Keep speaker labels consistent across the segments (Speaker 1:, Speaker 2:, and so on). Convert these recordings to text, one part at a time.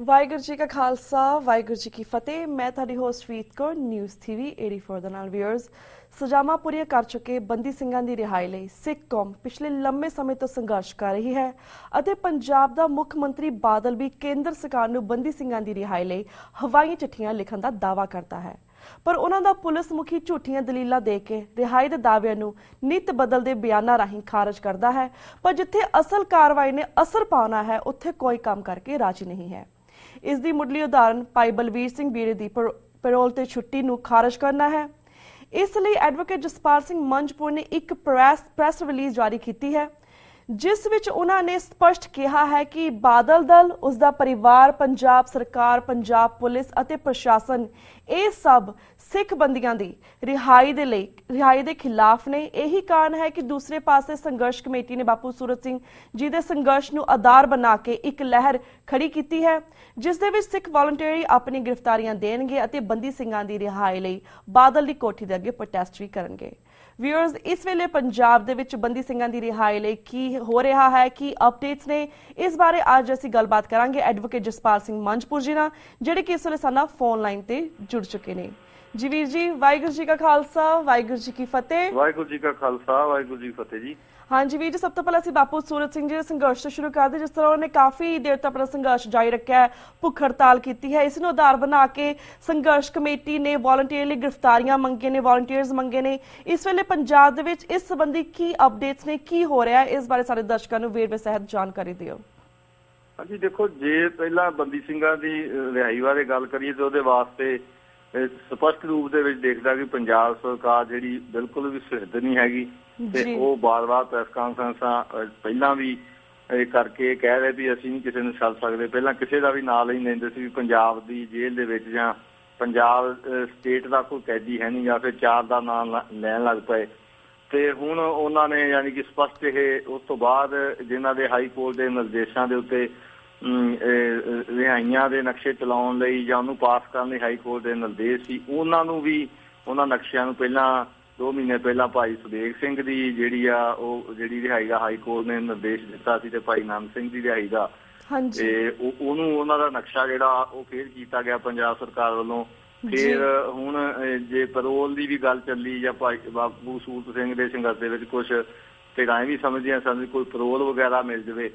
Speaker 1: ਵਾਹਿਗੁਰੂ ਜੀ ਕਾ ਖਾਲਸਾ ਵਾਹਿਗੁਰੂ जी की फतेह। मैं ਤੁਹਾਡੀ ਹੋਸਟ ਰੀਤ ਕੌਰ ਨਿਊਜ਼ TV 84 ਦੇ ਨਾਲ ਵੀਅਰਸ ਸਜ਼ਾਵਾਂ ਪੂਰੀਆਂ ਕਰ ਚੁੱਕੇ ਬੰਦੀ ਸਿੰਘਾਂ ਦੀ ਰਿਹਾਈ ਲਈ ਸਿੱਖ ਕੌਮ ਪਿਛਲੇ ਲੰਮੇ ਸਮੇਂ ਤੋਂ ਸੰਘਰਸ਼ ਕਰ ਰਹੀ ਹੈ ਅਤੇ ਪੰਜਾਬ ਦਾ ਮੁੱਖ ਮੰਤਰੀ ਬਾਦਲ ਵੀ ਕੇਂਦਰ ਸਰਕਾਰ ਨੂੰ ਬੰਦੀ ਸਿੰਘਾਂ ਦੀ ਰਿਹਾਈ ਲਈ ਹਵਾਈ ਚਿੱਠੀਆਂ ਲਿਖਣ ਦਾ ਦਾਅਵਾ ਕਰਦਾ ਹੈ। पर उन्होंने पुलिस मुखी झूठियां दलीलां दे के रिहाई दे दाविਆਂ ਨੂੰ नित बदलते बयानां राहीं खारज करता है, पर जिथे असल कार्रवाई ने असर पाना है उत्थे कोई काम करके राजी नहीं है। इस दी मुढ़ली उदाहरण भाई बलवीर सिंह बीरे दी पैरोल ते छुट्टी नूं खारज करना है। इसलिए एडवोकेट जसपाल सिंह मंझपुर ने एक प्रेस रिलीज जारी की है, जिस विच उन्होंने स्पष्ट कहा है कि बादल दल, उसका परिवार, पंजाब सरकार, पंजाब पुलिस अते प्रशासन ये सब सिख बंदियां दी रिहाई दे खिलाफ ने। यही कारण है कि दूसरे पासे संघर्ष कमेटी ने बापू सूरत सिंह जी दे संघर्ष नूं आधार बना के एक लहर खड़ी की है, जिस दे विच सिख वॉलंटियरी अपनी गिरफ्तारियां देणगे अते बंदी ਸਿੰਘਾਂ ਦੀ रिहाई लई बादल दी कोठी दे अगे प्रोटेस्ट भी करनगे। व्यूअर्स, इस वेले पंजाब दे विच बंदी ਸਿੰਘਾਂ ਦੀ रिहाई लई की हो रहा है, की अपडेट्स ने, इस बारे अज असीं गलबात करांगे एडवोकेट जसपाल सिंह मंझपुर जी नाल, जिहड़े कि इस वेले साडे नाल फोन लाइन ते जुड़ चुके ने। जी वीर जी, वाहिगुरू जी का खालसा वाहिगुरू जी की फतेह।
Speaker 2: वाहिगुरू जी का खालसा वाहिगुरू जी की फतेह जी।
Speaker 1: हाँ जी वीर जी, सब तो पहले असीं बापू सूरत सिंह जी दे संघर्ष तो शुरू करते, जिस तरह उन्होंने काफ़ी देर तक अपना संघर्ष जारी रखा है, भुख हड़ताल की है, इस नूं आधार बना के संघर्ष कमेटी ने वॉलंटियर लई गिरफ्तारियां मंगे ने, वॉलंटियर्स मंगे ने। इस वेले पंजाब दे विच इस संबंधी की अपडेट्स ने, की हो रहा है, इस बारे सारे दर्शकों नूं वेरवे सहित जानकारी दिओ।
Speaker 2: हाँ जी, देखो जे पहला बंदी ਸਿੰਘਾਂ ਦੀ रिहाई बारे गल करिए तो ਉਹਦੇ वास्ते स्पष्ट रूप ਦੇ ਵਿੱਚ ਦੇਖਦਾ ਕਿ ਪੰਜਾਬ ਸਰਕਾਰ ਜਿਹੜੀ ਬਿਲਕੁਲ ਵੀ ਸਿੱਧ ਨਹੀਂ ਹੈਗੀ ਤੇ ਉਹ ਬਾਰ-ਬਾਰ ਪ੍ਰੈਸ ਕਾਨਫਰੰਸਾਂ ਪਹਿਲਾਂ ਵੀ ਕਰਕੇ ਕਹਿ ਰਹੇ ਵੀ ਅਸੀਂ ਨਹੀਂ ਕਿਸੇ ਨੂੰ ਛੱਡ ਸਕਦੇ। ਪਹਿਲਾਂ ਕਿਸੇ ਦਾ ਵੀ ਨਾਂ ਨਹੀਂ ਲੈਂਦੇ ਸੀ, ਪੰਜਾਬ ਦੀ ਜੇਲ੍ਹ ਦੇ ਵਿੱਚ ਜਾਂ ਪੰਜਾਬ ਸਟੇਟ ਦਾ ਕੋਈ ਕੈਦੀ ਹੈ ਨਹੀਂ ਜਾਂ ਫਿਰ ਚਾਰ ਦਾ ਨਾਂ ਲੈਣ ਲੱਗ ਪਏ। ਤੇ ਹੁਣ ਉਹਨਾਂ ਨੇ ਯਾਨੀ ਕਿ ਸਪਸ਼ਟ ਇਹ ਉਸ ਤੋਂ ਬਾਅਦ ਜਿਨ੍ਹਾਂ ਦੇ ਹਾਈ ਕੋਰਟ ਦੇ ਨਿਰਦੇਸ਼ਾਂ ਦੇ ਉੱਤੇ ਰਿਹਾਈਆਂ ਦੇ ਨਕਸ਼ੇ ਚਲਾਉਣ ਲਈ ਜਾਂ ਉਹਨੂੰ ਪਾਸ ਕਰਨ ਲਈ ਹਾਈ ਕੋਰਟ ਦੇ ਨਿਰਦੇਸ਼ ਸੀ, ਉਹਨਾਂ ਨੂੰ ਵੀ ਉਹਨਾਂ ਨਕਸ਼ਿਆਂ ਨੂੰ ਪਹਿਲਾਂ 2 ਮਹੀਨੇ ਪਹਿਲਾਂ ਭਾਈ ਸੁਬੇਗ ਸਿੰਘ ਦੀ ਜਿਹੜੀ ਆ ਉਹ ਜਿਹੜੀ ਰਿਹਾਈ ਦਾ ਹਾਈ ਕੋਰਟ ਨੇ ਨਿਰਦੇਸ਼ ਦਿੱਤਾ ਸੀ ਤੇ ਭਾਈ ਨਾਨਕ ਸਿੰਘ ਦੀ ਰਿਹਾਈ ਦਾ ਤੇ ਉਹਨੂੰ ਉਹਨਾਂ ਦਾ ਨਕਸ਼ਾ ਜਿਹੜਾ ਉਹ ਫੇਰ ਕੀਤਾ ਗਿਆ ਪੰਜਾਬ ਸਰਕਾਰ ਵੱਲੋਂ। ਫਿਰ ਹੁਣ ਜੇ ਪੈਰੋਲ ਦੀ ਵੀ ਗੱਲ ਚੱਲੀ ਜਾਂ ਭਾਈ ਬਾਪੂ ਸੂਰਤ ਸਿੰਘ ਦੇ ਸੰਘਰਸ਼ ਦੇ ਵਿੱਚ ਕੁਛ ਧਿਰਾਂ ਵੀ ਸਮਝਦੀਆਂ ਸਨ ਕੋਈ ਪੈਰੋਲ ਵਗੈਰਾ ਮਿਲ ਜਾਵੇ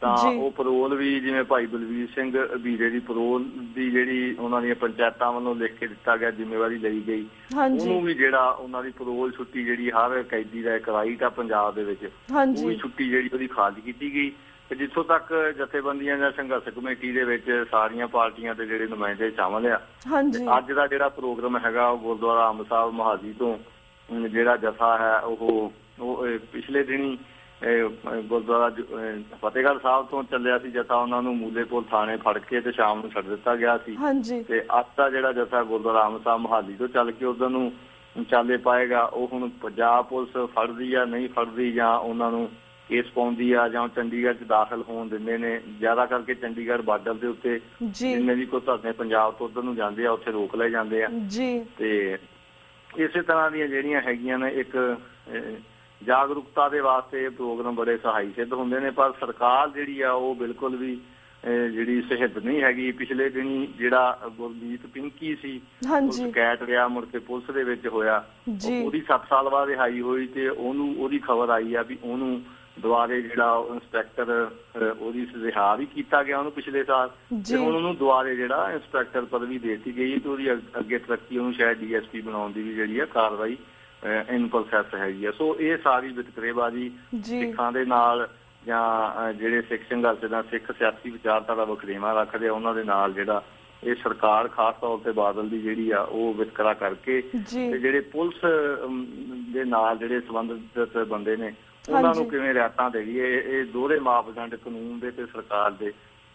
Speaker 2: ਤਾਂ ਉਹ ਪੈਰੋਲ ਵੀ ਜਿਵੇਂ ਭਾਈ ਬਲਵੀਰ ਸਿੰਘ ਵੀਰੇ ਦੀ ਪੈਰੋਲ ਦੀ ਜਿਹੜੀ ਉਹਨਾਂ ਦੀਆਂ ਪੰਚਾਇਤਾਂ ਵੱਲੋਂ ਲਿਖ ਕੇ ਦਿੱਤਾ ਗਿਆ ਜ਼ਿੰਮੇਵਾਰੀ ਲਈ ਗਈ, ਉਹਨੂੰ ਵੀ ਜਿਹੜਾ ਉਹਨਾਂ ਦੀ ਪੈਰੋਲ ਛੁੱਟੀ ਜਿਹੜੀ ਹਰ ਕੈਦੀ ਦਾ ਇੱਕ ਰਾਈਟ ਆ ਪੰਜਾਬ ਦੇ ਵਿੱਚ, ਉਹ ਵੀ ਛੁੱਟੀ ਜਿਹੜੀ ਉਹਦੀ ਖਾਰਜ ਕੀਤੀ ਗਈ। ਤੇ ਜਿੱਥੋਂ ਤੱਕ ਜਥੇਬੰਦੀਆਂ ਜਾਂ ਸੰਘਰਸ਼ ਕਮੇਟੀ ਦੇ ਵਿੱਚ ਸਾਰੀਆਂ ਪਾਰਟੀਆਂ ਦੇ ਜਿਹੜੇ ਨੁਮਾਇੰਦੇ ਸ਼ਾਮਲ ਆ, ਅੱਜ ਦਾ ਜਿਹੜਾ ਪ੍ਰੋਗਰਾਮ ਹੈਗਾ ਉਹ ਗੁਰਦੁਆਰਾ ਅੰਬ ਸਾਹਿਬ ਮੋਹਾਲੀ ਤੋਂ ਜਿਹੜਾ ਜਥਾ ਹੈ ਉਹ ਪਿਛਲੇ ਦਿਨੀ ਗੁਰਦੁਆਰਾ ਫਤਿਹਗੜ੍ਹ ਸਾਹਿਬ ਤੋਂ ਚੱਲਿਆ ਸੀ ਜਥਾ, ਉਹਨਾਂ ਨੂੰ ਮੂਲੇਪੁਰ ਥਾਣੇ ਫੜ ਕੇ ਤੇ ਸ਼ਾਮ ਨੂੰ ਛੱਡ ਦਿੱਤਾ ਗਿਆ ਸੀ। ਤੇ ਅੱਜ ਦਾ ਜਿਹੜਾ ਜਥਾ ਗੁਰਦੁਆਰਾ ਅੰਬ ਸਾਹਿਬ ਮੋਹਾਲੀ ਤੋਂ ਚੱਲ ਕੇ ਉਧਰ ਨੂੰ ਚਾਲੇ ਪਾਏਗਾ। ਉਹ ਹੁਣ ਪੰਜਾਬ ਪੁਲਿਸ ਫੜਦੀ ਆ ਨਹੀਂ ਫੜਦੀ ਜਾਂ ਉਹਨਾਂ ਨੂੰ ਕੇਸ ਪਾਉਂਦੀ ਆ ਜਾਂ ਚੰਡੀਗੜ੍ਹ 'ਚ ਦਾਖਲ ਹੋਣ ਦਿੰਦੇ ਨੇ। ਜ਼ਿਆਦਾ ਕਰਕੇ ਚੰਡੀਗੜ੍ਹ ਬਾਰਡਰ ਦੇ ਉੱਤੇ ਜਿੰਨੇ ਵੀ ਕੋਈ ਧਰਨੇ ਪੰਜਾਬ ਤੋਂ ਉਧਰ ਨੂੰ ਜਾਂਦੇ ਆ ਉੱਥੇ ਰੋਕ ਲਏ ਜਾਂਦੇ ਆ। ਤੇ ਇਸੇ ਤਰ੍ਹਾਂ ਦੀਆਂ ਜਿਹੜੀਆਂ ਹੈਗੀਆਂ ਨੇ ਇੱਕ ਜਾਗਰੂਕਤਾ ਦੇ ਵਾਸਤੇ ਇਹ ਪ੍ਰੋਗਰਾਮ ਬੜੇ ਸਹਾਈ ਸਿੱਧ ਹੁੰਦੇ ਨੇ, ਪਰ ਸਰਕਾਰ ਜਿਹੜੀ ਆ ਉਹ ਬਿਲਕੁਲ ਵੀ ਜਿਹੜੀ ਸਿਹਤ ਨਹੀਂ ਹੈਗੀ। ਪਿਛਲੇ ਦਿਨੀ ਜਿਹੜਾ ਗੁਰਦੀਪ ਪਿੰਕੀ ਸੀ ਉਹ ਸ਼ਿਕਾਇਤ ਰਿਹਾ, ਮੁੜ ਕੇ ਪੁਲਿਸ ਦੇ ਵਿੱਚ ਹੋਇਆ, ਉਹਦੀ 7 ਸਾਲ ਬਾਅਦ ਰਿਹਾਈ ਹੋਈ ਤੇ ਉਹਦੀ ਖਬਰ ਆਈ ਆ ਵੀ ਉਹਨੂੰ ਦੁਬਾਰੇ ਜਿਹੜਾ ਇੰਸਪੈਕਟਰ ਉਹਦੀ ਰਿਹਾ ਵੀ ਕੀਤਾ ਗਿਆ ਉਹਨੂੰ ਪਿਛਲੇ ਸਾਲ, ਤੇ ਹੁਣ ਉਹਨੂੰ ਦੁਬਾਰੇ ਜਿਹੜਾ ਇੰਸਪੈਕਟਰ ਪਦਵੀ ਦੇ ਦਿੱਤੀ ਗਈ ਤੇ ਉਹਦੀ ਅੱਗੇ ਤਰੱਕੀ ਉਹਨੂੰ ਸ਼ਾਇਦ DSP ਬਣਾਉਣ ਦੀ ਵੀ ਜਿਹੜੀ ਆ ਕਾਰਵਾਈ ਇਨ ਪ੍ਰੋਸੈਸ ਹੈਗੀ ਆ। ਸੋ ਇਹ ਸਾਰੀ ਵਿਤਕਰੇਬਾਜ਼ੀ ਸਿੱਖਾਂ ਦੇ ਨਾਲ ਜਾਂ ਜਿਹੜੇ ਸਿੱਖ ਸੰਘਰਸ਼ ਦਾ ਸਿੱਖ ਸਿਆਸੀ ਵਿਚਾਰਧਾਰਾ ਵਖਰੇਵਾਂ ਰੱਖਦੇ ਆ ਉਹਨਾਂ ਦੇ ਨਾਲ ਜਿਹੜਾ ਇਹ ਸਰਕਾਰ ਖਾਸ ਤੌਰ ਤੇ ਬਾਦਲ ਦੀ ਜਿਹੜੀ ਆ ਉਹ ਵਿਤਕਰਾ ਕਰਕੇ ਤੇ ਜਿਹੜੇ ਪੁਲਿਸ ਦੇ ਨਾਲ ਜਿਹੜੇ ਸੰਬੰਧਿਤ ਬੰਦੇ ਨੇ ਉਹਨਾਂ ਨੂੰ ਕਿਵੇਂ ਰਿਆਇਤਾਂ ਦੇਈਏ, ਇਹ ਦੋਹਰੇ ਮਾਪਦੰਡ ਕਾਨੂੰਨ ਦੇ ਤੇ ਸਰਕਾਰ ਦੇ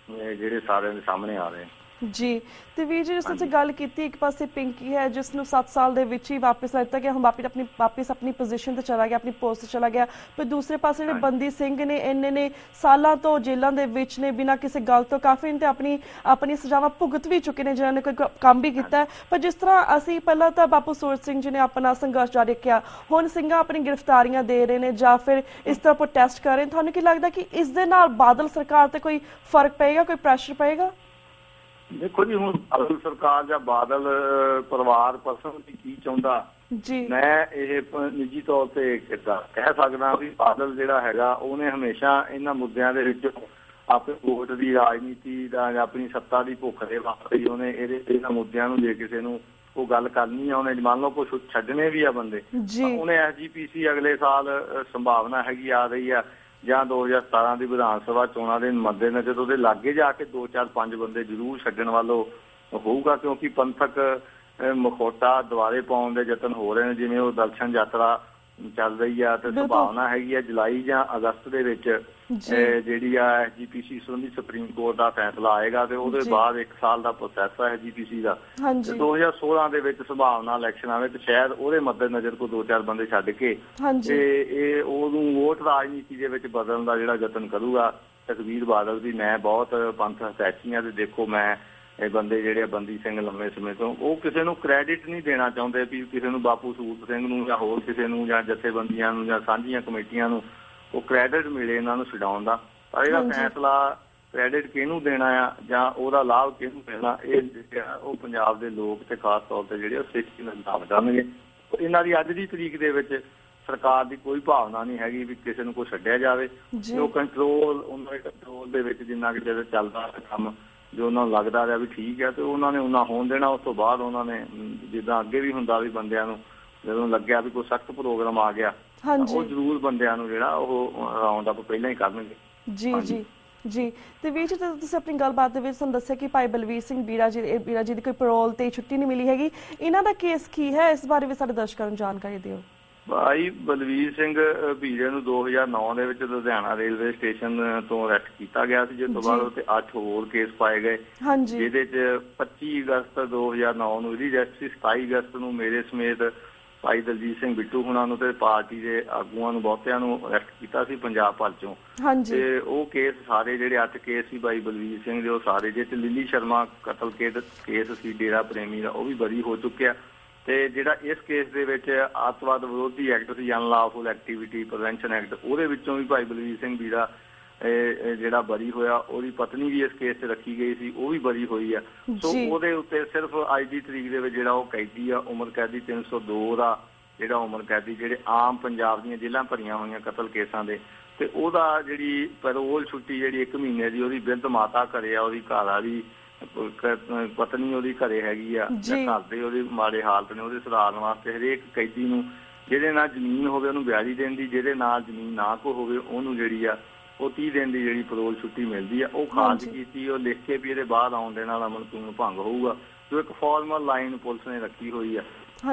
Speaker 2: ਜਿਹੜੇ ਸਾਰਿਆਂ ਦੇ ਸਾਹਮਣੇ ਆ ਰਹੇ।
Speaker 1: जी तो वीर जी, जिस तरह से गल की, एक पासे पिंकी है जिसनों 7 साल दे विच ही वापस लगता कि हम वापस अपनी पोजीशन ते चला गया, अपनी पोस्ट चला गया, पर दूसरे पासे जिहड़े बंदी सिंह ने इन्ने ने सालां तो जेलों दे विच ने बिना किसी गल तो काफ़ी ने अपनी सजावां भुगत भी चुके ने जिन्होंने कोई काम भी किया। पर जिस तरह असीं पहलां तां बापू सूरत सिंह जी ने अपना संघर्ष जारी रखिया, हुण ਸਿੰਘਾਂ अपनी गिरफ्तारियां दे रहे हैं जां फिर इस तरह प्रोटेस्ट कर रहे हैं, तुहानूं की लगदा कि इस दे नाल बादल सरकार ते कोई फर्क पेगा, कोई प्रैशर पेगा?
Speaker 2: ਦੇਖੋ ਜੀ, ਹੁਣ ਬਾਦਲ ਸਰਕਾਰ ਜਾਂ ਬਾਦਲ ਪਰਿਵਾਰ ਪਰਸਨਲੀ ਕੀ ਚਾਹੁੰਦਾ, ਮੈਂ ਇਹ ਨਿੱਜੀ ਤੌਰ ਤੇ ਕਹਿ ਸਕਦਾ ਵੀ ਬਾਦਲ ਜਿਹੜਾ ਹੈਗਾ ਉਹਨੇ ਹਮੇਸ਼ਾ ਇਹਨਾਂ ਮੁੱਦਿਆਂ ਦੇ ਵਿੱਚ ਆਪਣੇ ਵੋਟ ਦੀ ਰਾਜਨੀਤੀ ਦਾ ਜਾਂ ਆਪਣੀ ਸੱਤਾ ਦੀ ਭੁੱਖ ਦੇ ਵਾਸਤੇ ਉਹਨੇ ਇਹਨਾਂ ਮੁੱਦਿਆਂ ਨੂੰ ਜੇ ਕਿਸੇ ਨੂੰ ਉਹ ਗੱਲ ਕਰਨੀ ਆ, ਉਹਨੇ ਮੰਨ ਲਓ ਕੁਛ ਛੱਡਣੇ ਵੀ ਆ ਬੰਦੇ, ਉਹਨੇ SGPC ਅਗਲੇ ਸਾਲ ਸੰਭਾਵਨਾ ਹੈਗੀ ਆ ਰਹੀ ਆ ਜਾਂ 2017 ਦੀ ਵਿਧਾਨ ਸਭਾ ਚੋਣਾਂ ਦੇ ਮੱਦੇਨਜ਼ਰ ਉਹਦੇ ਲਾਗੇ ਜਾ ਕੇ 2 4 5 ਬੰਦੇ ਜ਼ਰੂਰ ਛੱਡਣ ਵੱਲੋਂ ਹੋਊਗਾ, ਕਿਉਂਕਿ ਪੰਥਕ ਮਖੌਟਾ ਦੁਆਰੇ ਪਾਉਣ ਦੇ ਯਤਨ ਹੋ ਰਹੇ ਨੇ। ਜਿਵੇਂ ਉਹ ਦਰਸ਼ਨ ਯਾਤਰਾ ਚੱਲ ਰਹੀ ਆ ਤੇ ਸੰਭਾਵਨਾ ਹੈਗੀ ਆ ਜੁਲਾਈ ਜਾਂ ਅਗਸਤ ਦੇ ਵਿੱਚ ਜਿਹੜੀ ਆ SGPC ਸੰਬੰਧੀ ਸੁਪਰੀਮ ਕੋਰਟ ਦਾ ਫੈਸਲਾ ਆਏਗਾ ਤੇ ਉਹਦੇ ਬਾਅਦ 1 ਸਾਲ ਦਾ ਪ੍ਰੋਸੈਸ ਹੈ SGPC ਦਾ। 2016 ਦੇ ਵਿੱਚ ਸੰਭਾਵਨਾ ਇਲੈਕਸ਼ਨ ਆਵੇ ਤੇ ਸ਼ਾਇਦ ਉਹਦੇ ਮੱਦੇਨਜ਼ਰ ਕੋਈ 2 4 ਬੰਦੇ ਛੱਡ ਕੇ ਤੇ ਇਹ ਉਹਨੂੰ ਵੋਟ ਰਾਜਨੀਤੀ ਦੇ ਵਿੱਚ ਬਦਲਣ ਦਾ ਜਿਹੜਾ ਯਤਨ ਕਰੂਗਾ ਸੁਖਬੀਰ ਬਾਦਲ ਵੀ। ਮੈਂ ਬਹੁਤ ਪੰਥ ਹਸੈਚੀਆਂ ਤੇ ਦੇਖੋ, ਮੈਂ ਇਹ ਬੰਦੇ ਜਿਹੜੇ ਬੰਦੀ ਸਿੰਘ ਲੰਮੇ ਸਮੇਂ ਤੋਂ ਉਹ ਕਿਸੇ ਨੂੰ ਕ੍ਰੈਡਿਟ ਨਹੀਂ ਦੇਣਾ ਚਾਹੁੰਦੇ ਵੀ ਕਿਸੇ ਨੂੰ ਬਾਪੂ ਸੂਰਤ ਸਿੰਘ ਨੂੰ ਜਾਂ ਹੋਰ ਕਿਸੇ ਨੂੰ ਜਾਂ ਜਥੇਬੰਦੀਆਂ ਨੂੰ ਜਾਂ ਸਾਂਝੀਆਂ ਕਮੇਟੀਆਂ ਨੂੰ ਉਹ ਕ੍ਰੈਡਿਟ ਮਿਲੇ ਇਹਨਾਂ ਨੂੰ ਛਡਾਉਣ ਦਾ। ਪਰ ਇਹਦਾ ਫੈਸਲਾ ਕ੍ਰੈਡਿਟ ਕਿਹਨੂੰ ਦੇਣਾ ਆ ਜਾਂ ਉਹਦਾ ਲਾਭ ਕਿਹਨੂੰ ਮਿਲਣਾ, ਇਹ ਉਹ ਪੰਜਾਬ ਦੇ ਲੋਕ ਤੇ ਖਾਸ ਤੌਰ ਤੇ ਜਿਹੜੇ ਉਹ ਸਿੱਖ ਨਿਰਧਾਰਤ ਕਰਨਗੇ। ਇਹਨਾਂ ਦੀ ਅੱਜ ਦੀ ਤਰੀਕ ਦੇ ਵਿੱਚ ਸਰਕਾਰ ਦੀ ਕੋਈ ਭਾਵਨਾ ਨਹੀਂ ਹੈਗੀ ਵੀ ਕਿਸੇ ਨੂੰ ਕੋਈ ਛੱਡਿਆ ਜਾਵੇ। ਜੋ ਕੰਟਰੋਲ ਉਹਨਾਂ ਦੇ ਕੰਟਰੋਲ ਦੇ ਵਿੱਚ ਜਿੰਨਾ ਕਿ ਜਦੋਂ ਚੱਲਦਾ ਕੰਮ ਜੋ ਉਹਨਾਂ ਨੂੰ ਲੱਗਦਾ ਰਿਹਾ ਵੀ ਠੀਕ ਹੈ ਤੇ ਉਹਨਾਂ ਨੇ ਉਹਨਾਂ ਹੋਣ ਦੇਣਾ। ਉਸ ਤੋਂ ਬਾਅਦ ਉਹਨਾਂ ਨੇ ਜਿੱਦਾਂ ਅੱਗੇ ਵੀ ਹੁੰਦਾ ਵੀ ਬੰਦਿਆਂ ਨੂੰ ਜਦੋਂ ਲੱਗਿਆ ਵੀ ਕੋਈ ਸਖਤ ਪ੍ਰੋਗਰਾਮ ਆ ਗਿਆ ਉਹ ਜ਼ਰੂਰ ਬੰਦਿਆਂ ਨੂੰ ਜਿਹੜਾ ਉਹ ਰਾਉਂਡ ਅਪ ਪਹਿਲਾਂ ਹੀ ਕਰਨਗੇ।
Speaker 1: ਜੀ ਤੇ ਵੀਰ ਜੀ, ਤੁਸੀਂ ਆਪਣੀ ਗੱਲਬਾਤ ਦੇ ਵਿੱਚ ਸਾਨੂੰ ਦੱਸਿਆ ਕਿ ਭਾਈ ਬਲਵੀਰ ਸਿੰਘ ਬੀੜਾ ਜੀ ਦੀ ਕੋਈ ਪੈਰੋਲ ਤੇ ਛੁੱਟੀ ਨਹੀਂ ਮਿਲੀ ਹੈਗੀ, ਇਹਨਾਂ ਦਾ ਕੇਸ ਕੀ ਹੈ? ਇਸ ਬਾਰੇ ਵੀ ਸਾਡੇ ਦਰਸ਼ਕਾਂ ਨੂੰ ਜਾਣਕਾਰੀ ਦਿਓ।
Speaker 2: ਭਾਈ ਬਲਵੀਰ ਸਿੰਘ ਬੀੜੇ ਨੂੰ 2009 ਦੇ ਵਿੱਚ ਲੁਧਿਆਣਾ ਰੇਲਵੇ ਸਟੇਸ਼ਨ ਤੋਂ ਅਰੈਸਟ ਕੀਤਾ ਗਿਆ ਸੀ, ਜਿਸ ਤੋਂ ਬਾਅਦ ਉੱਤੇ 8 ਹੋਰ ਕੇਸ ਪਾਏ ਗਏ, ਜਿਹਦੇ ਚ 25 ਅਗਸਤ 2009 ਨੂੰ ਇਹਦੀ ਅਰੈਸਟ ਸੀ। 27 ਅਗਸਤ ਨੂੰ ਮੇਰੇ ਸਮੇਤ ਭਾਈ ਦਲਜੀਤ ਸਿੰਘ ਬਿੱਟੂ ਹੁਣਾਂ ਨੂੰ ਤੇ ਪਾਰਟੀ ਦੇ ਆਗੂਆਂ ਨੂੰ ਬਹੁਤਿਆਂ ਨੂੰ ਅਰੈਸਟ ਕੀਤਾ ਸੀ ਪੰਜਾਬ ਭਰ ਚੋਂ। ਤੇ ਉਹ ਕੇਸ ਸਾਰੇ ਜਿਹੜੇ 8 ਕੇਸ ਸੀ ਭਾਈ ਬਲਵੀਰ ਸਿੰਘ ਦੇ, ਉਹ ਸਾਰੇ ਜੇ ਲਿਲੀ ਸ਼ਰਮਾ ਕਤਲ ਕੇਸ ਸੀ ਡੇਰਾ ਪ੍ਰੇਮੀ ਦਾ, ਉਹ ਵੀ ਬਰੀ ਹੋ ਚੁੱਕਿਆ। ਤੇ ਜਿਹੜਾ ਇਸ ਕੇਸ ਦੇ ਵਿੱਚ ਅੱਤਵਾਦ ਵਿਰੋਧੀ ਐਕਟ ਸੀ, ਅਨਲੌਫੁਲ ਐਕਟੀਵਿਟੀ ਪ੍ਰੀਵੈਂਸ਼ਨ ਐਕਟ, ਉਹਦੇ ਵਿੱਚੋਂ ਵੀ ਭਾਈ ਬਲਵੀਰ ਸਿੰਘ ਬੀੜਾ ਜਿਹੜਾ ਬਰੀ ਹੋਇਆ, ਉਹਦੀ ਪਤਨੀ ਵੀ ਇਸ ਕੇਸ 'ਚ ਰੱਖੀ ਗਈ ਸੀ, ਉਹ ਵੀ ਬਰੀ ਹੋਈ ਆ। ਸੋ ਉਹਦੇ ਉੱਤੇ ਸਿਰਫ ਅੱਜ ਦੀ ਤਰੀਕ ਦੇ ਵਿੱਚ ਜਿਹੜਾ ਉਹ ਕੈਦੀ ਆ, ਉਮਰ ਕੈਦੀ 302 ਦਾ ਜਿਹੜਾ ਉਮਰ ਕੈਦੀ ਜਿਹੜੇ ਆਮ ਪੰਜਾਬ ਦੀਆਂ ਜੇਲ੍ਹਾਂ ਭਰੀਆਂ ਹੋਈਆਂ ਕਤਲ ਕੇਸਾਂ ਦੇ, ਤੇ ਉਹਦਾ ਜਿਹੜੀ ਪੈਰੋਲ ਛੁੱਟੀ ਜਿਹੜੀ 1 ਮਹੀਨੇ ਦੀ ਉਹਦੀ ਬਿਰਧ ਮਾਤਾ ਘਰੇ ਆ, ਉਹਦੀ ਘਰ ਵਾਲੀ ਪਤਨੀ ਉਹਦੀ ਘਰੇ ਹੈਗੀ ਆ, ਘਰ ਦੇ ਉਹਦੇ ਮਾੜੇ ਹਾਲਤ ਨੇ, ਉਹਦੇ ਸੁਧਾਰਨ ਵਾਸਤੇ ਹਰੇਕ ਕੈਦੀ ਨੂੰ ਜਿਹਦੇ ਨਾਲ ਜ਼ਮੀਨ ਹੋਵੇ ਉਹਨੂੰ 42 ਦਿਨ ਦੀ, ਜਿਹਦੇ ਨਾਲ ਜ਼ਮੀਨ ਨਾ ਕੋ ਹੋਵੇ ਉਹਨੂੰ ਜਿਹੜੀ ਆ ਉਹ 30 ਦਿਨ ਦੀ ਜਿਹੜੀ ਪੈਰੋਲ ਛੁੱਟੀ ਮਿਲਦੀ ਆ। ਉਹ ਖਾਰਜ ਕੀਤੀ, ਉਹ ਲਿਖ ਕੇ ਵੀ ਇਹਦੇ ਬਾਅਦ ਆਉਣ ਦੇ ਨਾਲ ਅਮਨ ਕਾਨੂੰਨ ਭੰਗ ਹੋਊਗਾ, ਜੋ ਇੱਕ ਫਾਰਮਲ ਲਾਈਨ ਪੁਲਿਸ ਨੇ ਰੱਖੀ ਹੋਈ ਆ।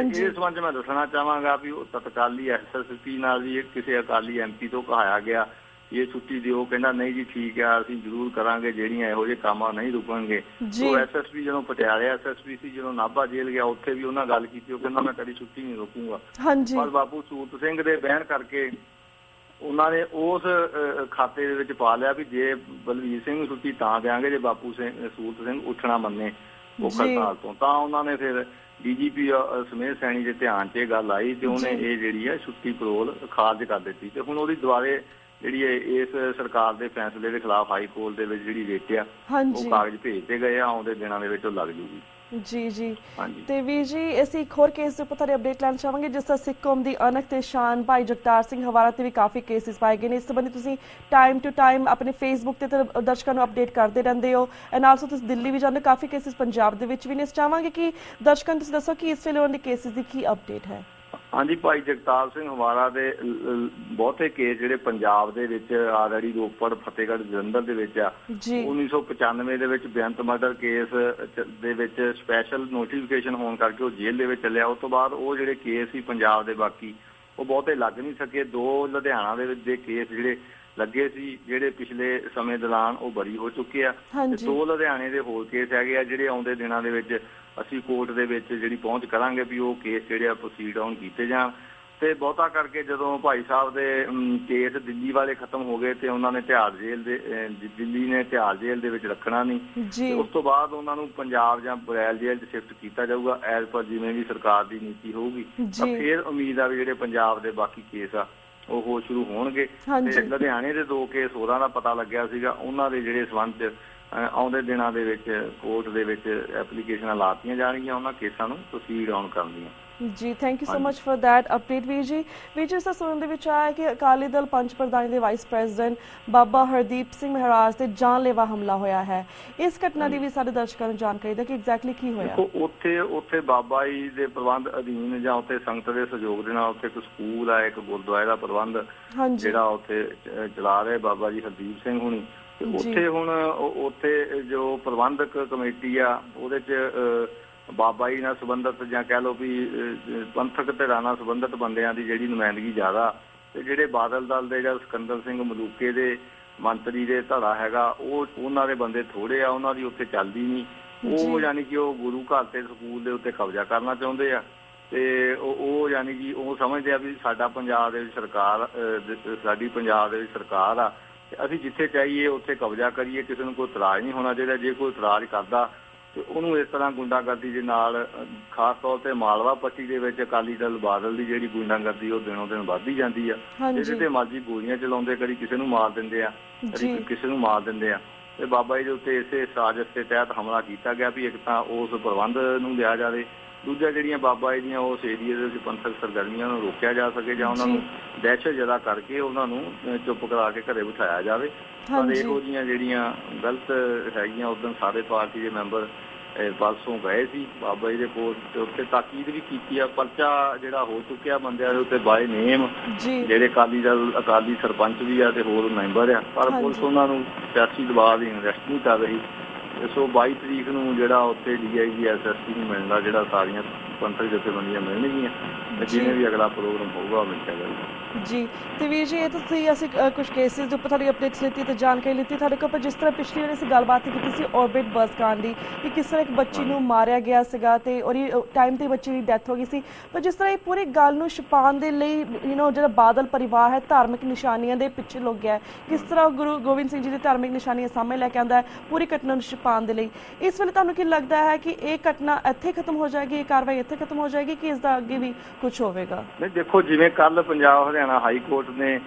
Speaker 2: ਇਸ ਸੰਬੰਧ ਮੈਂ ਦੱਸਣਾ ਚਾਹਾਂਗਾ ਵੀ ਉਹ ਤਤਕਾਲੀ SSP ਨਾਲ ਵੀ ਕਿਸੇ ਅਕਾਲੀ MP ਤੋਂ ਕਹਾਇਆ ਗਿਆ ਇਹ ਛੁੱਟੀ ਦਿਓ, ਕਹਿੰਦਾ ਨਹੀਂ ਜੀ ਠੀਕ ਆ ਅਸੀਂ ਜ਼ਰੂਰ ਕਰਾਂਗੇ, ਜਿਹੜੀਆਂ ਇਹੋ ਜਿਹੇ ਕੰਮ ਨਹੀਂ ਰੁਕਣਗੇ। ਉਹ SSP ਜਦੋਂ ਪਟਿਆਲੇ SSP ਸੀ, ਜਦੋਂ ਨਾਭਾ ਜੇਲ੍ਹ ਗਿਆ ਉੱਥੇ ਵੀ ਉਹਨਾਂ ਗੱਲ ਕੀਤੀ, ਉਹ ਕਹਿੰਦਾ ਮੈਂ ਕਦੀ ਛੁੱਟੀ ਨਹੀਂ ਰੋਕੂਗਾ। ਪਰ ਬਾਪੂ ਸੂਰਤ ਸਿੰਘ ਦੇ ਬਹਿਣ ਕਰਕੇ ਉਹਨਾਂ ਨੇ ਉਸ ਖਾਤੇ ਦੇ ਵਿੱਚ ਪਾ ਲਿਆ ਵੀ ਜੇ ਬਲਵੀਰ ਸਿੰਘ ਨੂੰ ਛੁੱਟੀ ਤਾਂ ਦਿਆਂਗੇ ਜੇ ਬਾਪੂ ਸੂਰਤ ਸਿੰਘ ਉੱਠਣਾ ਮੰਨੇ ਭੁੱਖ ਹੜਤਾਲ ਤੋਂ। ਤਾਂ ਉਹਨਾਂ ਨੇ ਫਿਰ DGP ਸਮੇਤ ਸੈਣੀ ਦੇ ਧਿਆਨ 'ਚ ਇਹ ਗੱਲ ਆਈ ਤੇ ਉਹਨੇ ਇਹ ਜਿਹੜੀ ਹੈ ਛੁੱਟੀ ਪੈਰੋਲ ਖਾਰਜ ਕਰ ਦਿੱਤੀ। ਤੇ ਹੁਣ ਉਹਦੀ ਦੁਬਾਰੇ ਜਿਹੜੀ ਇਸ ਸਰਕਾਰ ਦੇ ਫੈਸਲੇ ਦੇ ਖਿਲਾਫ ਹਾਈ ਕੋਰਟ ਦੇ ਵਿੱਚ ਜਿਹੜੀ ਰੇਟ ਆ ਉਹ ਕਾਗਜ਼ ਭੇਜਦੇ ਗਏ ਆ, ਆਉਂਦੇ ਦਿਨਾਂ ਦੇ ਵਿੱਚ ਉਹ ਲੱਗ ਜੂਗੀ। ਜੀ ਤੇ ਵੀਰ ਜੀ, ਅਸੀਂ ਇੱਕ ਹੋਰ ਕੇਸ ਦੇ ਉੱਪਰ ਤੁਹਾਡੀ ਅਪਡੇਟ ਲੈਣਾ ਚਾਹਾਂਗੇ, ਜਿਸ ਤਰ੍ਹਾਂ ਸਿੱਖ ਕੌਮ ਦੀ ਅਣਖ ਤੇ ਸ਼ਾਨ ਭਾਈ ਜਗਤਾਰ ਸਿੰਘ ਹਵਾਰਾ ਤੇ ਵੀ ਕਾਫੀ ਕੇਸਿਸ ਪਾਏ ਗਏ ਨੇ। ਇਸ ਸੰਬੰਧੀ ਤੁਸੀਂ ਟਾਈਮ ਟੂ ਟਾਈਮ ਆਪਣੇ ਫੇਸਬੁੱਕ ਤੇ ਦਰਸ਼ਕਾਂ ਨੂੰ ਅਪਡੇਟ ਕਰਦੇ ਰਹਿੰਦੇ ਹੋ, ਐਂਡ ਆਲਸੋ ਤੁਸੀਂ ਦਿੱਲੀ ਵੀ ਜਾਂਦੇ ਹੋ, ਕਾਫੀ ਕੇਸਿਸ ਪੰਜਾਬ ਦੇ ਵਿੱਚ ਵੀ ਨੇ। ਚਾਹਾਂਗੇ ਕਿ ਦਰਸ਼ਕਾਂ ਨੂੰ ਤੁਸੀਂ ਦੱਸੋ ਕਿ ਇਸ ਵੇਲੇ ਉਹਨਾਂ ਦੇ ਕੇਸਿਸ ਦੀ ਕੀ ਅਪਡੇਟ ਹੈ। ਹਾਂਜੀ, ਭਾਈ ਜਗਤਾਰ ਸਿੰਘ ਹਵਾਰਾ ਦੇ ਬਹੁਤੇ ਕੇਸ ਜਿਹੜੇ ਪੰਜਾਬ ਦੇ ਵਿੱਚ ਆਲਰੇਡੀ ਰੋਪੜ, ਫਤਿਹਗੜ੍ਹ, ਜਲੰਧਰ ਦੇ ਵਿੱਚ ਆ। 1995 ਦੇ ਵਿੱਚ ਬੇਅੰਤ ਮਰਡਰ ਕੇਸ ਦੇ ਵਿੱਚ ਸਪੈਸ਼ਲ ਨੋਟੀਫਿਕੇਸ਼ਨ ਹੋਣ ਕਰਕੇ ਉਹ ਜੇਲ੍ਹ ਦੇ ਵਿੱਚ ਚੱਲਿਆ। ਉਸ ਤੋਂ ਬਾਅਦ ਉਹ ਜਿਹੜੇ ਕੇਸ ਸੀ ਪੰਜਾਬ ਦੇ ਬਾਕੀ ਉਹ ਬਹੁਤੇ ਲੱਗ ਨਹੀਂ ਸਕੇ। 2 ਲੁਧਿਆਣਾ ਦੇ ਵਿੱਚ ਦੇ ਕੇਸ ਜਿਹੜੇ ਲੱਗੇ ਸੀ ਜਿਹੜੇ ਪਿਛਲੇ ਸਮੇਂ ਦੌਰਾਨ ਉਹ ਬਰੀ ਹੋ ਚੁੱਕੇ ਆ। 2 ਲੁਧਿਆਣੇ ਦੇ ਹੋਰ ਕੇਸ ਹੈਗੇ ਆ ਜਿਹੜੇ ਆਉਂਦੇ ਦਿਨਾਂ ਦੇ ਵਿੱਚ ਅਸੀਂ ਕੋਰਟ ਦੇ ਵਿੱਚ ਜਿਹੜੀ ਪਹੁੰਚ ਕਰਾਂਗੇ ਵੀ ਉਹ ਕੇਸ ਜਿਹੜੇ ਆ ਪ੍ਰੋਸੀਡ ਆਨ ਕੀਤੇ ਜਾਣ। ਤੇ ਬਹੁਤਾ ਕਰਕੇ ਜਦੋਂ ਭਾਈ ਸਾਹਿਬ ਦੇ ਕੇਸ ਦਿੱਲੀ ਵਾਲੇ ਖਤਮ ਹੋ ਗਏ ਤੇ ਉਹਨਾਂ ਨੇ ਤਿਹਾੜ ਜੇਲ੍ਹ ਦੇ ਦਿੱਲੀ ਨੇ ਤਿਹਾੜ ਜੇਲ੍ਹ ਦੇ ਵਿੱਚ ਰੱਖਣਾ ਨਹੀਂ, ਉਸ ਤੋਂ ਬਾਅਦ ਉਹਨਾਂ ਨੂੰ ਪੰਜਾਬ ਜਾਂ ਬਰੈਲ ਜੇਲ੍ਹ 'ਚ ਸ਼ਿਫਟ ਕੀਤਾ ਜਾਊਗਾ ਐਜ਼ ਪਰ ਜਿਵੇਂ ਵੀ ਸਰਕਾਰ ਦੀ ਨੀਤੀ ਹੋਊਗੀ। ਤਾਂ ਫਿਰ ਉਮੀਦ ਆ ਵੀ ਜਿਹੜੇ ਪੰਜਾਬ ਦੇ ਬਾਕੀ ਕੇਸ ਆ ਉਹ ਸ਼ੁਰੂ ਹੋਣਗੇ। ਤੇ ਲੁਧਿਆਣੇ ਦੇ 2 ਕੇਸ ਹੋਰਾਂ ਦਾ ਪਤਾ ਲੱਗਿਆ ਸੀਗਾ, ਉਹਨਾਂ ਦੇ ਜਿਹੜੇ ਸੰਬੰਧ ਆਉਂਦੇ ਦਿਨਾਂ ਦੇ ਵਿੱਚ ਕੋਰਟ ਦੇ ਵਿੱਚ ਐਪਲੀਕੇਸ਼ਨਾਂ ਲਾਤੀਆਂ ਜਾਣਗੀਆਂ ਉਹਨਾਂ ਕੇਸਾਂ ਨੂੰ ਪ੍ਰੋਸੀਡ ਆਨ ਕਰਨ ਦੀਆਂ।
Speaker 1: ਜੀ thank you so much for that update ਵੀਰ ਜੀ। ਇਸ ਦਾ ਸੁਣਨ ਦੇ ਵਿੱਚ ਆਇਆ ਕਿ ਅਕਾਲੀ ਦਲ ਪੰਚ ਪ੍ਰਧਾਨੀ ਦੇ ਵਾਈਸ ਪ੍ਰੈਜ਼ੀਡੈਂਟ ਬਾਬਾ ਹਰਦੀਪ ਸਿੰਘ ਮਹਾਰਾਜ ਤੇ ਜਾਨਲੇਵਾ ਹਮਲਾ ਹੋਇਆ ਹੈ। ਇਸ ਘਟਨਾ ਦੀ ਵੀ ਸਾਡੇ ਦਰਸ਼ਕਾਂ ਨੂੰ ਜਾਣਕਾਰੀ ਦਾ ਕਿ ਐਗਜ਼ੈਕਟਲੀ ਕੀ ਹੋਇਆ।
Speaker 2: ਉੱਥੇ ਬਾਬਾ ਜੀ ਦੇ ਪ੍ਰਬੰਧ ਅਧੀਨ ਜਾਂ ਉੱਥੇ ਸੰਗਤ ਦੇ ਸਹਿਯੋਗ ਦੇ ਨਾਲ ਉੱਥੇ ਇੱਕ ਸਕੂਲ ਆ, ਇੱਕ ਗੁਰਦੁਆਰੇ ਦਾ ਪ੍ਰਬੰਧ ਜਿਹੜਾ ਉੱਥੇ ਚਲਾ ਰਹੇ ਬਾਬਾ ਜੀ ਹਰਦੀਪ ਸਿੰਘ ਹੁਣੀ। ਉੱਥੇ ਹੁਣ ਉੱਥੇ ਜੋ ਪ੍ਰਬੰਧਕ ਕਮੇਟੀ ਆ ਉਹਦੇ 'ਚ ਬਾਬਾ ਜੀ ਨਾਲ ਸੰਬੰਧਿਤ ਜਾਂ ਕਹਿ ਲਓ ਵੀ ਪੰਥਕ ਧਿਰਾਂ ਨਾਲ ਸੰਬੰਧਿਤ ਬੰਦਿਆਂ ਦੀ ਜਿਹੜੀ ਨੁਮਾਇੰਦਗੀ ਜ਼ਿਆਦਾ, ਤੇ ਜਿਹੜੇ ਬਾਦਲ ਦਲ ਦੇ ਜਾਂ ਸਿਕੰਦਰ ਸਿੰਘ ਮਲੂਕੇ ਦੇ ਮੰਤਰੀ ਦੇ ਧੜਾ ਹੈਗਾ ਉਹਨਾਂ ਦੇ ਬੰਦੇ ਥੋੜੇ ਆ, ਉਹਨਾਂ ਦੀ ਉੱਥੇ ਚੱਲਦੀ ਨਹੀਂ। ਉਹ ਯਾਨੀ ਕਿ ਉਹ ਗੁਰੂ ਘਰ ਤੇ ਸਕੂਲ ਦੇ ਉੱਤੇ ਕਬਜ਼ਾ ਕਰਨਾ ਚਾਹੁੰਦੇ ਆ ਤੇ ਉਹ ਯਾਨੀ ਕਿ ਉਹ ਸਮਝਦੇ ਆ ਵੀ ਸਾਡਾ ਪੰਜਾਬ ਦੇ ਵਿੱਚ ਸਰਕਾਰ, ਸਾਡੀ ਪੰਜਾਬ ਦੇ ਵਿੱਚ ਸਰਕਾਰ ਆ, ਅਸੀਂ ਜਿੱਥੇ ਚਾਹੀਏ ਉੱਥੇ ਕਬਜ਼ਾ ਕਰੀਏ, ਕਿਸੇ ਨੂੰ ਕੋਈ ਇਤਰਾਜ਼ ਨਹੀਂ ਹੋਣਾ ਚਾਹੀਦਾ। ਜੇ ਕੋਈ ਇਤਰਾਜ਼ ਕਰਦਾ ਤੇ ਉਹਨੂੰ ਇਸ ਤਰ੍ਹਾਂ ਗੁੰਡਾਗਰਦੀ ਦੇ ਨਾਲ, ਖਾਸ ਤੌਰ ਤੇ ਮਾਲਵਾ ਪੱਟੀ ਦੇ ਵਿੱਚ ਅਕਾਲੀ ਦਲ ਬਾਦਲ ਦੀ ਜਿਹੜੀ ਗੁੰਡਾਗਰਦੀ ਉਹ ਦਿਨੋਂ ਦਿਨ ਵੱਧਦੀ ਜਾਂਦੀ ਆ। ਇਹਦੇ ਤੇ ਮਰਜ਼ੀ ਗੋਲੀਆਂ ਚਲਾਉਂਦੇ, ਕਦੀ ਕਿਸੇ ਨੂੰ ਮਾਰ ਦਿੰਦੇ ਆ, ਕਦੀ ਕਿਸੇ ਨੂੰ ਮਾਰ ਦਿੰਦੇ ਆ। ਤੇ ਬਾਬਾ ਜੀ ਦੇ ਉੱਤੇ ਇਸੇ ਸਾਜ਼ਿਸ਼ ਦੇ ਤਹਿਤ ਹਮਲਾ ਕੀਤਾ ਗਿਆ ਵੀ ਇੱਕ ਤਾਂ ਉਸ ਪ੍ਰਬੰਧ ਨੂੰ ਲਿਆ ਜਾਵੇ, ਦੂਜਾ ਜਿਹੜੀਆਂ ਬਾਬਾ ਜੀ ਦੀਆਂ ਉਸ ਏਰੀਏ ਦੇ ਵਿੱਚ ਪੰਥਕ ਸਰਗਰਮੀਆਂ ਨੂੰ ਰੋਕਿਆ ਜਾ ਸਕੇ ਜਾਂ ਉਹਨਾਂ ਨੂੰ ਦਹਿਸ਼ਤ ਜ਼ਿਆਦਾ ਕਰਕੇ ਉਹਨਾਂ ਨੂੰ ਚੁੱਪ ਕਰਾ ਕੇ ਘਰੇ ਬਿਠਾਇਆ ਜਾਵੇ। ਪਰ ਇਹੋ ਜਿਹੀਆਂ ਜਿਹੜੀਆਂ ਗਲਤ ਹੈਗੀਆਂ, ਉਦੋਂ ਸਾਰੇ ਪਾਰਟੀ ਦੇ ਮੈਂਬਰ ਪਰਸੋਂ ਗਏ ਸੀ ਬਾਬਾ ਜੀ ਦੇ ਕੋਲ ਤੇ ਉੱਥੇ ਤਾਕੀਦ ਵੀ ਕੀਤੀ ਆ। ਪਰਚਾ ਜਿਹੜਾ ਹੋ ਚੁੱਕਿਆ ਬੰਦਿਆਂ ਦੇ ਉੱਤੇ ਬਾਏ ਨੇਮ, ਜਿਹੜੇ ਅਕਾਲੀ ਸਰਪੰਚ ਵੀ ਆ ਤੇ ਹੋਰ ਮੈਂਬਰ ਆ, ਪਰ ਪੁਲਿਸ ਉਹਨਾਂ ਨੂੰ ਸਿਆਸੀ ਦਬਾਅ ਦੀ ਅਰੈਸਟ ਨਹੀਂ ਕਰ ਰਹੀ। ਸੋ 22 ਤਰੀਕ ਨੂੰ ਜਿਹੜਾ ਉੱਥੇ DIG SSP ਨੂੰ ਮਿਲਣਾ, ਜਿਹੜਾ ਸਾਰੀਆਂ ਪੰਥਕ ਜਥੇਬੰਦੀਆਂ ਮਿਲਣਗੀਆਂ, ਜਿਵੇਂ ਵੀ ਅਗਲਾ ਪ੍ਰੋਗਰਾਮ ਹੋਊਗਾ ਮਿਲਦਾ ਜਾਊਗਾ। ਜੀ ਤੇ ਵੀਰ ਜੀ, ਇਹ ਤੁਸੀਂ ਅਸੀਂ ਕੁਝ ਕੇਸਿਸ ਦੇ ਉੱਪਰ ਤੁਹਾਡੀ ਅਪਡੇਟਸ ਲਿੱਤੀ ਤੇ ਜਾਣਕਾਰੀ ਲਿੱਤੀ ਤੁਹਾਡੇ ਕੋਲ, ਪਰ ਜਿਸ ਤਰ੍ਹਾਂ ਪਿਛਲੀ ਵਾਰ ਅਸੀਂ ਗੱਲਬਾਤ ਕੀਤੀ ਸੀ ਔਰਬਿਟ ਬੱਸ ਕਾਂਡ ਦੀ ਕਿ ਕਿਸ ਤਰ੍ਹਾਂ ਇੱਕ ਬੱਚੀ ਨੂੰ ਮਾਰਿਆ ਗਿਆ ਸੀਗਾ ਤੇ ਉਹਦੀ ਟਾਈਮ ਤੇ ਬੱਚੀ ਦੀ ਡੈਥ ਹੋ ਗਈ ਸੀ, ਪਰ ਜਿਸ ਤਰ੍ਹਾਂ ਇਹ ਪੂਰੀ ਗੱਲ ਨੂੰ ਛੁਪਾਉਣ ਦੇ ਲਈ ਜਿਹੜਾ ਬਾਦਲ ਪਰਿਵਾਰ ਹੈ ਧਾਰਮਿਕ ਨਿਸ਼ਾਨੀਆਂ ਦੇ ਪਿੱਛੇ ਲੁੱਕ ਗਿਆ, ਕਿਸ ਤਰ੍ਹਾਂ ਗੁਰੂ ਗੋਬਿੰਦ ਸਿੰਘ ਜੀ ਦੀ ਧਾਰਮਿਕ ਨਿਸ਼ਾਨੀਆਂ ਸਾਹਮਣੇ ਲੈ ਕੇ ਆਉਂਦਾ ਹੈ ਪੂਰੀ ਘਟਨਾ ਨੂੰ ਛੁਪਾਉਣ ਦੇ ਲਈ, ਇਸ ਵੇਲੇ ਤੁਹਾਨੂੰ ਕੀ ਲੱਗਦਾ ਹੈ ਕਿ ਇਹ ਘਟਨਾ ਇੱਥੇ ਖਤਮ ਹੋ ਜਾਏਗੀ, ਇਹ ਕਾਰਵਾਈ ਇੱਥੇ ਖਤਮ ਹੋ ਜਾਏਗੀ ਕਿ ਇਸ ਦਾ ਅੱਗੇ ਵੀ ਕੁਝ ਹੋਵੇਗਾ? ਨਹੀਂ ਦੇਖੋ, ਜਿਵੇਂ ਕੱਲ ਪੰਜਾਬ ਹਰਿਆਣਾ ਹਾਈ ਕੋਰਟ ਨੇ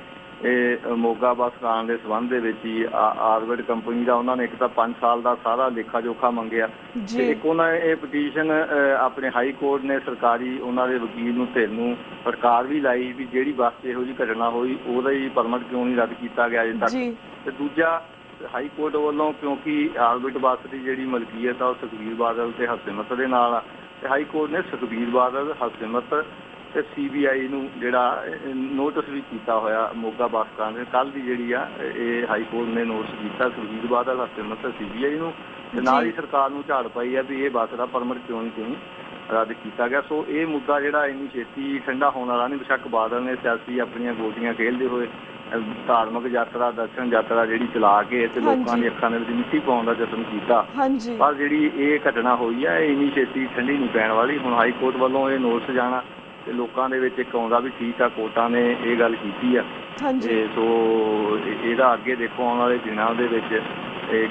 Speaker 2: ਮੋਗਾ ਬੱਸ ਕਾਂਡ ਦੇ ਸੰਬੰਧ ਦੇ ਵਿੱਚ ਹੀ ਆਰਬਿਟ ਕੰਪਨੀ ਦਾ ਉਹਨਾਂ ਨੇ ਇੱਕ ਤਾਂ 5 ਸਾਲ ਦਾ ਸਾਰਾ ਲੇਖਾ ਜੋਖਾ ਮੰਗਿਆ ਤੇ ਇੱਕ ਉਹਨਾਂ ਨੇ ਇਹ ਪਟੀਸ਼ਨ ਆਪਣੇ ਹਾਈ ਕੋਰਟ ਨੇ ਸਰਕਾਰੀ ਉਹਨਾਂ ਦੇ ਵਕੀਲ ਨੂੰ ਧਿਰ ਨੂੰ ਸਰਕਾਰ ਵੀ ਲਾਈ ਵੀ ਜਿਹੜੀ ਬੱਸ 'ਚ ਇਹੋ ਜਿਹੀ ਘਟਨਾ ਹੋਈ ਉਹਦਾ ਹੀ ਪਰਮਿਟ ਕਿਉਂ ਨਹੀਂ ਰੱਦ ਕੀਤਾ ਗਿਆ ਅਜੇ ਤੱਕ। ਤੇ ਦੂਜਾ ਹਾਈ ਕੋਰਟ ਵੱਲੋਂ ਕਿਉਂਕਿ ਆਰਬਿਟ ਬੱਸ ਦੀ ਜਿਹੜੀ ਮਲਕੀਅਤ ਆ ਉਹ ਸੁਖਬੀਰ ਬਾਦਲ ਤੇ ਹਰਸਿਮਰਤ ਦੇ ਨਾਲ ਆ, ਤੇ ਹਾਈ ਕੋਰਟ ਨੇ ਸੁਖਬੀਰ ਬਾਦਲ, ਹਰਸਿਮਰਤ ਤੇ CBI ਨੂੰ ਜਿਹੜਾ ਨੋਟਿਸ ਵੀ ਕੀਤਾ ਹੋਇਆ ਮੋਗਾ ਬੱਸ ਕਾਂਡ ਦੇ। ਕੱਲ੍ਹ ਦੀ ਜਿਹੜੀ ਆ ਇਹ ਹਾਈ ਕੋਰਟ ਨੇ ਨੋਟਿਸ ਕੀਤਾ ਸੁਖਬੀਰ ਬਾਦਲ, ਹਰਸਿਮਰਤ ਤੇ CBI ਨੂੰ, ਤੇ ਨਾਲ ਹੀ ਸਰਕਾਰ ਨੂੰ ਝਾੜ ਪਾਈ ਆ ਵੀ ਇਹ ਬੱਸ ਦਾ ਪਰਮਿਟ ਕਿਉਂ ਨਹੀਂ ਰੱਦ ਕੀਤਾ ਗਿਆ। ਸੋ ਇਹ ਮੁੱਦਾ ਜਿਹੜਾ ਇੰਨੀ ਛੇਤੀ ਠੰਡਾ ਹੋਣ ਵਾਲਾ ਨਹੀਂ। ਬੇਸ਼ੱਕ ਬਾਦਲ ਨੇ ਸਿਆਸੀ ਆਪਣੀਆਂ ਗੋਟੀਆਂ ਖੇਲਦੇ ਹੋਏ ਧਾਰਮਿਕ ਯਾਤਰਾ, ਦਰਸ਼ਨ ਯਾਤਰਾ ਜਿਹੜੀ ਚਲਾ ਕੇ ਤੇ ਲੋਕਾਂ ਦੀ ਅੱਖਾਂ ਦੇ ਵਿੱਚ ਮਿੱਟੀ ਪਾਉਣ ਦਾ ਯਤਨ ਕੀਤਾ, ਪਰ ਜਿਹੜੀ ਇਹ ਘਟਨਾ ਹੋਈ ਆ ਇਹ ਇੰਨੀ ਛੇਤੀ ਠੰਡੀ ਨਹੀਂ ਪੈਣ ਵਾਲੀ। ਹੁਣ ਹਾਈ ਕੋਰਟ ਵੱਲੋਂ ਇਹ ਨੋਟਿਸ ਜਾਣਾ ਤੇ ਲੋਕਾਂ ਦੇ ਵਿੱਚ ਇੱਕ ਆਉਂਦਾ ਵੀ ਠੀਕ ਆ, ਕੋਰਟਾਂ ਨੇ ਇਹ ਗੱਲ ਕੀਤੀ ਆ, ਤੇ ਸੋ ਇਹਦਾ ਅੱਗੇ ਦੇਖੋ ਆਉਣ ਵਾਲੇ ਦਿਨਾਂ ਦੇ ਵਿੱਚ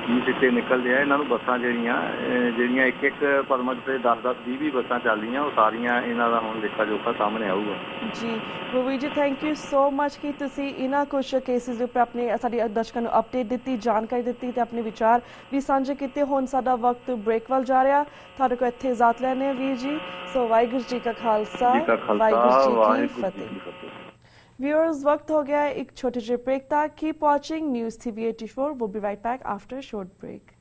Speaker 2: ਕੀ ਸਿੱਟੇ ਨਿਕਲਦੇ ਆ। ਇਹਨਾਂ ਨੂੰ ਬੱਸਾਂ ਜਿਹੜੀਆਂ ਇੱਕ ਪਰਮਿਟ ਤੇ 10-10, 20-20 ਬੱਸਾਂ ਚੱਲਦੀਆਂ, ਉਹ ਸਾਰੀਆਂ ਇਹਨਾਂ ਦਾ ਹੁਣ ਲੇਖਾ ਜੋਖਾ ਸਾਹਮਣੇ ਆਊਗਾ। ਜੀ ਰਵੀ ਜੀ, ਥੈਂਕ ਯੂ ਸੋ ਮਚ ਕਿ ਤੁਸੀਂ ਇਹਨਾਂ ਕੁਝ ਕੇਸਿਸ ਦੇ ਉੱਪਰ ਆਪਣੇ ਸਾਡੇ ਦਰਸ਼ਕਾਂ ਨੂੰ ਅਪਡੇਟ ਦਿੱਤੀ, ਜਾਣਕਾਰੀ ਦਿੱਤੀ ਤੇ ਆਪਣੇ ਵਿਚਾਰ ਵੀ ਸਾਂਝੇ ਕੀਤੇ। ਹੁਣ ਸਾਡਾ ਵਕਤ ਬ੍ਰੇਕ ਵੱਲ ਜਾ ਰਿਹਾ, ਤੁਹਾਡੇ ਕੋਲ ਇੱਥੇ ਇਜਾਜ਼ਤ ਲੈਣੇ ਆ ਵੀਰ ਜੀ। ਸੋ ਵਾਹਿਗੁਰੂ ਜੀ ਕਾ ਖਾਲਸਾ, ਵਾਹਿਗੁਰੂ ਜੀ ਕੀ ਫਤਿਹ। Viewers, वक्त हो गया है एक छोटे से ब्रेक था। Keep watching News TV 84. We'll be right back after a short break.